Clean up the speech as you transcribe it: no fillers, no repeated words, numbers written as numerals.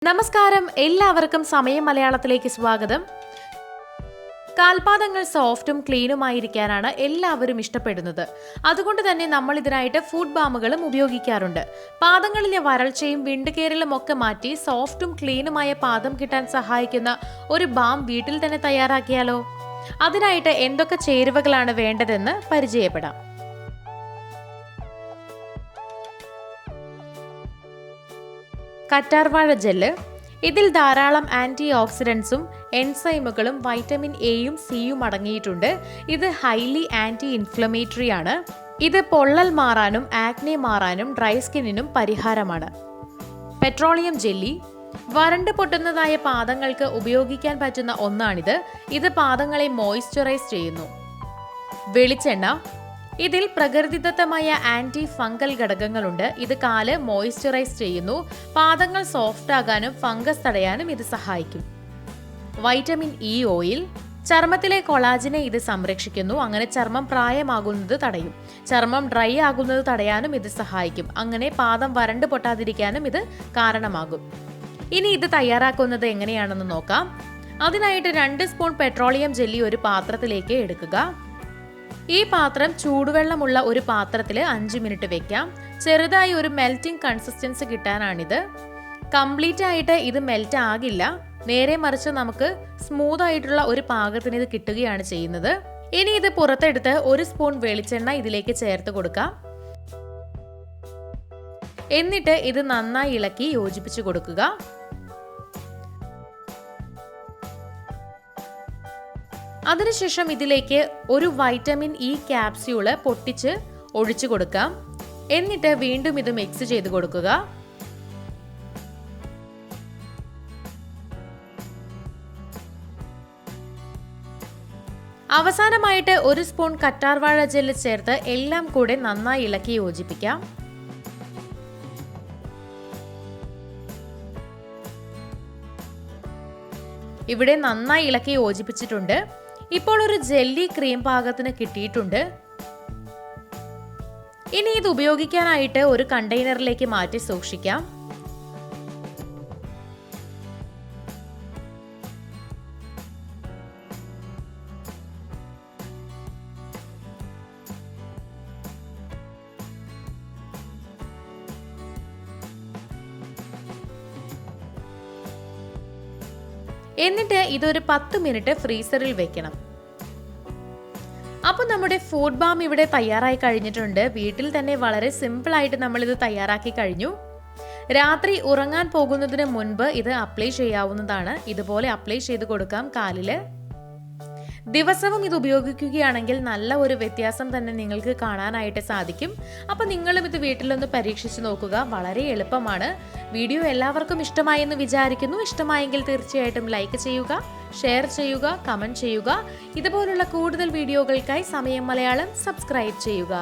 നമസ്കാരം, എല്ലാവർക്കും സമയം മലയാളത്തിലേക്ക് സ്വാഗതം. കാൽപാദങ്ങൾ സോഫ്റ്റും ക്ലീനുമായിരിക്കാനാണ് എല്ലാവരും ഇഷ്ടപ്പെടുന്നത്. അതുകൊണ്ട് തന്നെ നമ്മൾ ഇതിനായിട്ട് ഫുഡ് ബാമുകളും ഉപയോഗിക്കാറുണ്ട്. പാദങ്ങളിലെ വരൾച്ചയും വിണ്ടുകേറലും ഒക്കെ മാറ്റി സോഫ്റ്റും ക്ലീനുമായ പാദം കിട്ടാൻ സഹായിക്കുന്ന ഒരു ബാം വീട്ടിൽ തന്നെ തയ്യാറാക്കിയാലോ? അതിനായിട്ട് എന്തൊക്കെ ചേരുവകളാണ് വേണ്ടതെന്ന് പരിചയപ്പെടാം. കറ്റാർവാഴ ജെല്ല്. ഇതിൽ ധാരാളം ആൻറ്റി ഓക്സിഡൻസും എൻസൈമുകളും വൈറ്റമിൻ എയും സിയും അടങ്ങിയിട്ടുണ്ട്. ഇത് ഹൈലി ആൻറ്റി ഇൻഫ്ലമേറ്ററി ആണ്. ഇത് പൊള്ളൽ മാറാനും ആക്നെ മാറാനും ഡ്രൈ സ്കിന്നിനും പരിഹാരമാണ്. Petroleum jelly. വരണ്ട് പൊട്ടുന്നതായ പാദങ്ങൾക്ക് ഉപയോഗിക്കാൻ പറ്റുന്ന ഒന്നാണിത്. ഇത് പാദങ്ങളെ മോയ്സ്ചറൈസ് ചെയ്യുന്നു. വെളിച്ചെണ്ണ. ഇതിൽ പ്രകൃതിദത്തമായ ആന്റി ഫംഗൽ ഘടകങ്ങളുണ്ട്. ഇത് കാല് മോയ്സ്ചറൈസ് ചെയ്യുന്നു. പാദങ്ങൾ സോഫ്റ്റ് ആകാനും ഫംഗസ് തടയാനും ഇത് സഹായിക്കും. Vitamin E oil. ചർമ്മത്തിലെ കൊളാജിനെ ഇത് സംരക്ഷിക്കുന്നു. അങ്ങനെ ചർമ്മം പ്രായമാകുന്നത് തടയും. ചർമ്മം ഡ്രൈ ആകുന്നത് തടയാനും ഇത് സഹായിക്കും. അങ്ങനെ പാദം വരണ്ട് പൊട്ടാതിരിക്കാനും ഇത് കാരണമാകും. ഇനി ഇത് തയ്യാറാക്കുന്നത് എങ്ങനെയാണെന്ന് നോക്കാം. അതിനായിട്ട് 2 സ്പൂൺ പെട്രോളിയം ജെല്ലി ഒരു പാത്രത്തിലേക്ക് എടുക്കുക. ഈ പാത്രം ചൂടുവെള്ളമുള്ള ഒരു പാത്രത്തിൽ 5 മിനിറ്റ് വെക്കാം. ചെറുതായി ഒരു മെൽറ്റിംഗ് കൺസിസ്റ്റൻസി കിട്ടാനാണിത്. കംപ്ലീറ്റ് ആയിട്ട് ഇത് മെൽറ്റ് ആകില്ല, നേരെ മറിച്ച് നമുക്ക് സ്മൂത്ത് ആയിട്ടുള്ള ഒരു പാകത്തിന് ഇത് കിട്ടുകയാണ് ചെയ്യുന്നത്. ഇനി ഇത് പുറത്തെടുത്ത് 1 സ്പൂൺ വെളിച്ചെണ്ണ ഇതിലേക്ക് ചേർത്ത് കൊടുക്കാം. എന്നിട്ട് ഇത് നന്നായി ഇളക്കി യോജിപ്പിച്ചു കൊടുക്കുക. അതിനുശേഷം ഇതിലേക്ക് ഒരു വൈറ്റമിൻ ഇ ക്യാപ്സ്യൂള് പൊട്ടിച്ച് ഒഴിച്ചു കൊടുക്കാം. എന്നിട്ട് വീണ്ടും ഇത് മിക്സ് ചെയ്ത് കൊടുക്കുക. അവസാനമായിട്ട് 1 സ്പൂൺ കറ്റാർവാഴ ജെല്ല് ചേർത്ത് എല്ലാം കൂടെ നന്നായി ഇളക്കി യോജിപ്പിക്കാം. ഇവിടെ നന്നായി ഇളക്കി യോജിപ്പിച്ചിട്ടുണ്ട്. ഇപ്പോൾ ഒരു ജെല്ലി ക്രീം പാകത്തിന് കിട്ടിയിട്ടുണ്ട്. ഇനി ഇത് ഉപയോഗിക്കാനായിട്ട് ഒരു കണ്ടെയ്നറിലേക്ക് മാറ്റി സൂക്ഷിക്കാം. എന്നിട്ട് ഇതൊരു 10 മിനിറ്റ് ഫ്രീസറിൽ വെക്കണം. അപ്പോൾ നമ്മുടെ ഫുഡ് ബാം ഇവിടെ തയ്യാറായി കഴിഞ്ഞിട്ടുണ്ട്. വീട്ടിൽ തന്നെ വളരെ സിമ്പിൾ ആയിട്ട് നമ്മൾ ഇത് തയ്യാറാക്കി കഴിഞ്ഞു. രാത്രി ഉറങ്ങാൻ പോകുന്നതിന് മുൻപ് ഇത് അപ്ലൈ ചെയ്യാവുന്നതാണ്. ഇതുപോലെ അപ്ലൈ ചെയ്ത് കൊടുക്കാം കാലില്. ദിവസവും ഇത് ഉപയോഗിക്കുകയാണെങ്കിൽ നല്ല ഒരു വ്യത്യാസം തന്നെ നിങ്ങൾക്ക് കാണാനായിട്ട് സാധിക്കും. അപ്പോൾ നിങ്ങളും ഇത് വീട്ടിലൊന്ന് പരീക്ഷിച്ച് നോക്കുക. വളരെ എളുപ്പമാണ്. വീഡിയോ എല്ലാവർക്കും ഇഷ്ടമായി എന്ന് വിചാരിക്കുന്നു. ഇഷ്ടമായെങ്കിൽ തീർച്ചയായിട്ടും ലൈക്ക് ചെയ്യുക, ഷെയർ ചെയ്യുക, കമന്റ് ചെയ്യുക. ഇതുപോലുള്ള കൂടുതൽ വീഡിയോകൾക്കായി സമയം മലയാളം സബ്സ്ക്രൈബ് ചെയ്യുക.